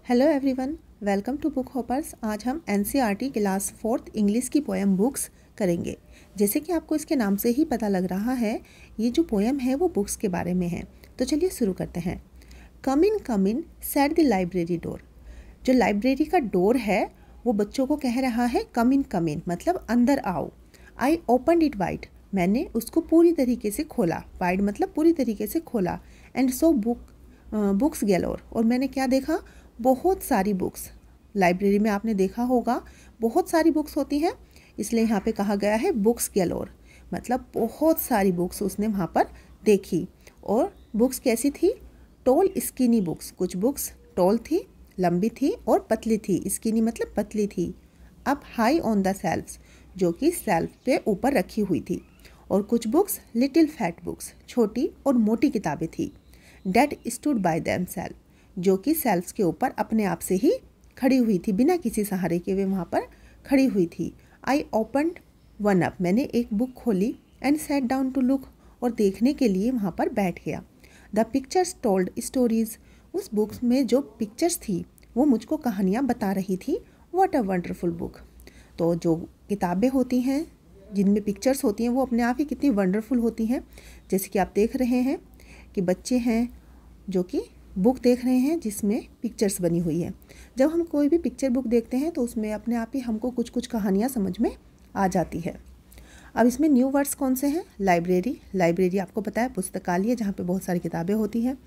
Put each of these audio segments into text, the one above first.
Hello everyone, welcome to book hoppers. आज हम NCERT class 4th English की poem books करेंगे। जैसे कि आपको इसके नाम से ही पता लग रहा है, ये जो पोएम है वो बुक्स के बारे में है। तो चलिए शुरू करते हैं। Come in set the library door. जो लाइब्रेरी का डोर है वो बच्चों को कह रहा है कम इन मतलब अंदर आओ। आई ओपन इट वाइड, मैंने उसको पूरी तरीके से खोला। वाइड मतलब पूरी तरीके से खोला। एंड सो बुक्स गैलोर, और मैंने क्या देखा, बहुत सारी बुक्स। लाइब्रेरी में आपने देखा होगा बहुत सारी बुक्स होती हैं, इसलिए यहाँ पे कहा गया है बुक्स गैलोर, मतलब बहुत सारी बुक्स उसने वहाँ पर देखी। और बुक्स कैसी थी? Tall skinny books. कुछ बुक्स टॉल थी, लंबी थी, और पतली थी। स्किनी मतलब पतली थी। अब हाई ऑन द सेल्फ्स, जो कि सेल्फ पे ऊपर रखी हुई थी। और कुछ बुक्स लिटिल फैट बुक्स, छोटी और मोटी किताबें थी। That stood by them self, जो कि सेल्फ्स के ऊपर अपने आप से ही खड़ी हुई थी, बिना किसी सहारे के वे वहाँ पर खड़ी हुई थी। आई ओपनड वन अप, मैंने एक बुक खोली। And sat down to look, और देखने के लिए वहाँ पर बैठ गया। द पिक्चर्स टोल्ड स्टोरीज, उस बुक्स में जो पिक्चर्स थी वो मुझको कहानियाँ बता रही थी। What a wonderful book. तो जो किताबें होती हैं जिनमें पिक्चर्स होती हैं वो अपने आप ही कितनी वंडरफुल होती हैं। जैसे कि आप देख रहे हैं कि बच्चे हैं जो कि बुक देख रहे हैं जिसमें पिक्चर्स बनी हुई है। जब हम कोई भी पिक्चर बुक देखते हैं तो उसमें अपने आप ही हमको कुछ कुछ कहानियाँ समझ में आ जाती है। अब इसमें न्यू वर्ड्स कौन से हैं? लाइब्रेरी। लाइब्रेरी आपको पता है पुस्तकालय, जहाँ पे बहुत सारी किताबें होती हैं।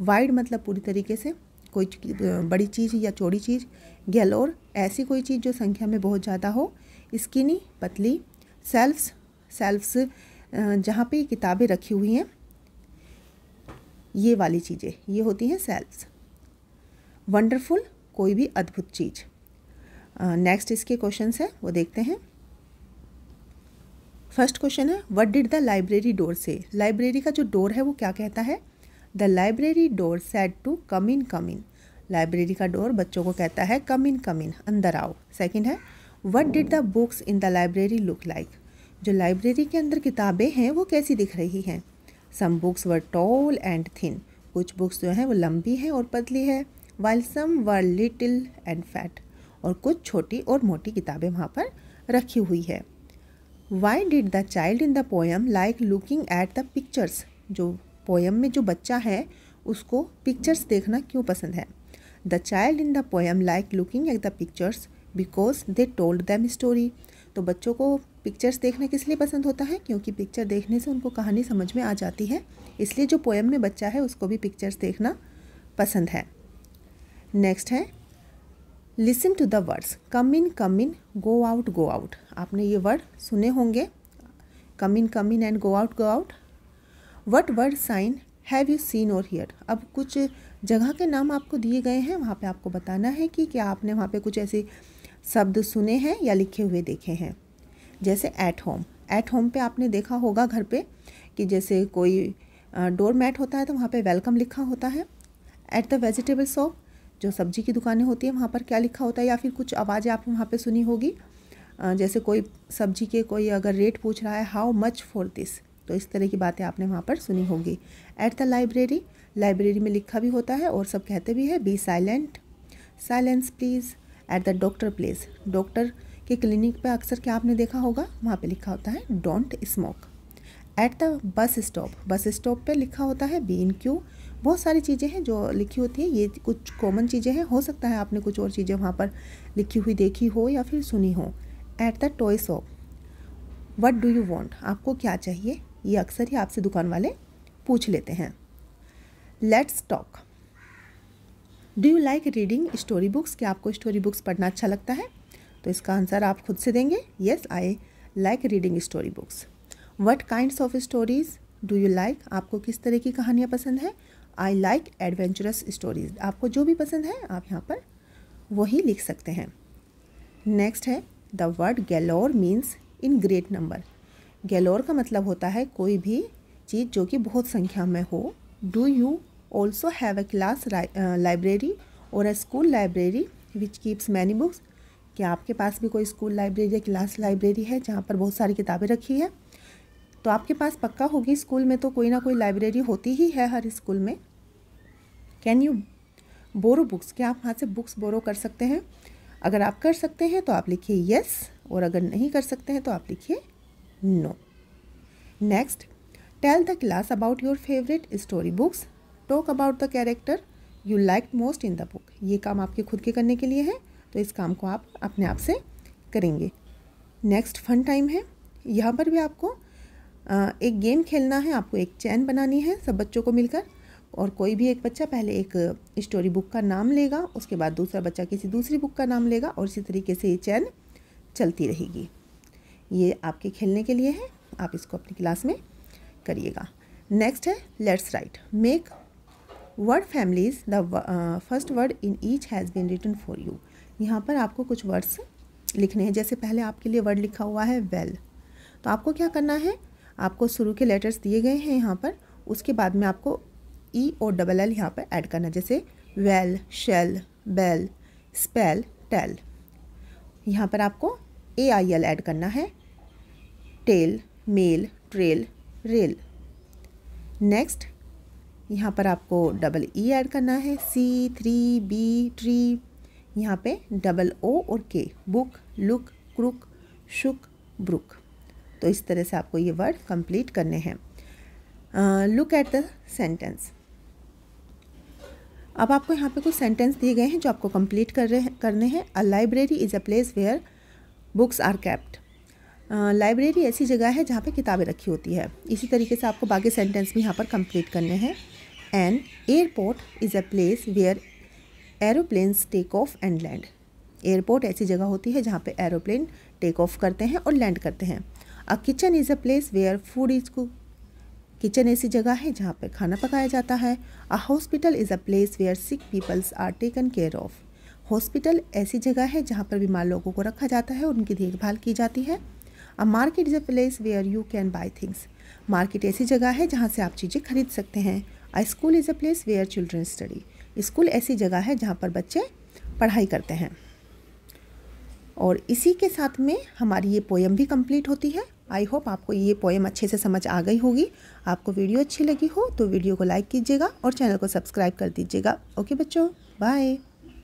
वाइड मतलब पूरी तरीके से, कोई बड़ी चीज़ या चौड़ी चीज़। गैलोर, ऐसी कोई चीज़ जो संख्या में बहुत ज़्यादा हो। स्किनी, पतली। सेल्फ्स जहाँ पे किताबें रखी हुई हैं, ये वाली चीज़ें, ये होती हैं सेल्फ्स। वंडरफुल, कोई भी अद्भुत चीज़। नेक्स्ट इसके क्वेश्चंस है वो देखते हैं। फर्स्ट क्वेश्चन है, what did the library door say. Library का जो डोर है वो क्या कहता है? The library door said to come in. Library का डोर बच्चों को कहता है कम इन, अंदर आओ। सेकंड है, what did the books in the library look like. जो लाइब्रेरी के अंदर किताबें हैं वो कैसी दिख रही हैं? Some books were tall and thin, कुछ बुक्स जो हैं वो लंबी हैं और पतली है। While some were little and fat, और कुछ छोटी और मोटी किताबें वहाँ पर रखी हुई है। Why did the child in the poem like looking at the pictures. जो पोएम में जो बच्चा है उसको पिक्चर्स देखना क्यों पसंद है? The child in the poem like looking at the pictures because they told them story. तो बच्चों को पिक्चर्स देखना किस लिए पसंद होता है? क्योंकि पिक्चर देखने से उनको कहानी समझ में आ जाती है, इसलिए जो पोएम में बच्चा है उसको भी पिक्चर्स देखना पसंद है। नेक्स्ट है, listen to the words come in go out. आपने ये वर्ड सुने होंगे, come in and go out. What word sign have you seen or hear. अब कुछ जगह के नाम आपको दिए गए हैं, वहाँ पे आपको बताना है कि क्या आपने वहाँ पे कुछ ऐसे शब्द सुने हैं या लिखे हुए देखे हैं। जैसे एट होम। एट होम पे आपने देखा होगा घर पे कि जैसे कोई डोर मैट होता है तो वहाँ पे वेलकम लिखा होता है। एट द वेजिटेबल शॉप, जो सब्जी की दुकानें होती हैं वहाँ पर क्या लिखा होता है, या फिर कुछ आवाज़ें आपने वहाँ पे सुनी होगी। जैसे कोई सब्जी के कोई अगर रेट पूछ रहा है, हाउ मच फॉर दिस, तो इस तरह की बातें आपने वहाँ पर सुनी होगी। एट द लाइब्रेरी, लाइब्रेरी में लिखा भी होता है और सब कहते भी है be silent, silence please. At the doctor place, doctor के क्लिनिक पे अक्सर क्या आपने देखा होगा, वहाँ पे लिखा होता है don't smoke. At the bus stop, bus stop पे लिखा होता है बी इन क्यू। बहुत सारी चीज़ें हैं जो लिखी होती हैं, ये कुछ कॉमन चीज़ें हैं, हो सकता है आपने कुछ और चीज़ें वहाँ पर लिखी हुई देखी हो या फिर सुनी हो। At the toy shop, what do you want, आपको क्या चाहिए, ये अक्सर ही आपसे दुकान वाले पूछ लेते हैं। Let's talk, do you like reading story books, क्या आपको स्टोरी बुक्स पढ़ना अच्छा लगता है? तो इसका आंसर आप खुद से देंगे, yes I like reading story books. What kinds of stories do you like, आपको किस तरह की कहानियाँ पसंद है? I like adventurous stories. आपको जो भी पसंद है आप यहाँ पर वही लिख सकते हैं। नेक्स्ट है, the word galore means in great number. Galore का मतलब होता है कोई भी चीज़ जो कि बहुत संख्या में हो। Do you also have a class library or a school library which keeps many books, क्या आपके पास भी कोई स्कूल लाइब्रेरी या क्लास लाइब्रेरी है जहाँ पर बहुत सारी किताबें रखी है? तो आपके पास पक्का होगी, स्कूल में तो कोई ना कोई लाइब्रेरी होती ही है हर स्कूल में। कैन यू बोरो बुक्स, क्या आप वहाँ से बुक्स बोरो कर सकते हैं? अगर आप कर सकते हैं तो आप लिखिए यस, और अगर नहीं कर सकते हैं तो आप लिखिए no. Next, tell the class about your favourite story books, talk about the character you like most in the book. ये काम आपके खुद के करने के लिए है, तो इस काम को आप अपने आप से करेंगे। नेक्स्ट, फन टाइम है। यहाँ पर भी आपको एक गेम खेलना है, आपको एक चैन बनानी है सब बच्चों को मिलकर, और कोई भी एक बच्चा पहले एक स्टोरी बुक का नाम लेगा, उसके बाद दूसरा बच्चा किसी दूसरी बुक का नाम लेगा, और इसी तरीके से ये चैन चलती रहेगी। ये आपके खेलने के लिए है, आप इसको अपनी क्लास में करिएगा। नेक्स्ट है let's write. Make word families, the first word in each has been written for you. यहाँ पर आपको कुछ वर्ड्स लिखने हैं। जैसे पहले आपके लिए वर्ड लिखा हुआ है वेल, तो आपको क्या करना है, आपको शुरू के लेटर्स दिए गए हैं यहाँ पर, उसके बाद में आपको ई और डबल एल यहाँ पर ऐड करना है। जैसे well, shell, bell, spell, tell. यहाँ पर आपको AIL ऐड करना है। Tail, mail, trail, rail. Next, यहाँ पर आपको डबल E ऐड करना है। C3B, tree. यहाँ पे डबल O और K, बुक, लुक, क्रुक, शुक, ब्रुक। तो इस तरह से आपको ये वर्ड कंप्लीट करने हैं। Look at the sentence. अब आपको यहाँ पे कुछ सेंटेंस दिए गए हैं जो आपको कंप्लीट करने हैं। A library is a place where books are kept. Library ऐसी जगह है जहाँ पे किताबें रखी होती है। इसी तरीके से आपको बाकी सेंटेंस भी यहाँ पर कंप्लीट करने हैं। An airport is a place where aeroplanes take off and land. Airport ऐसी जगह होती है जहाँ पे एरोप्लेन टेक ऑफ करते हैं और लैंड करते हैं। A kitchen is a place where food is cook. Kitchen ऐसी जगह है जहाँ पे खाना पकाया जाता है। A hospital is a place where sick peoples are taken care of. Hospital ऐसी जगह है जहाँ पर बीमार लोगों को रखा जाता है और उनकी देखभाल की जाती है। A market is a place where you can buy things. Market ऐसी जगह है जहाँ से आप चीज़ें खरीद सकते हैं। A school is a place where children study. School ऐसी जगह है जहाँ पर बच्चे पढ़ाई करते हैं। और इसी के साथ में हमारी ये पोएम भी कंप्लीट होती है। आई होप आपको ये पोएम अच्छे से समझ आ गई होगी। आपको वीडियो अच्छी लगी हो तो वीडियो को लाइक कीजिएगा और चैनल को सब्सक्राइब कर दीजिएगा। ओके बच्चों, बाय।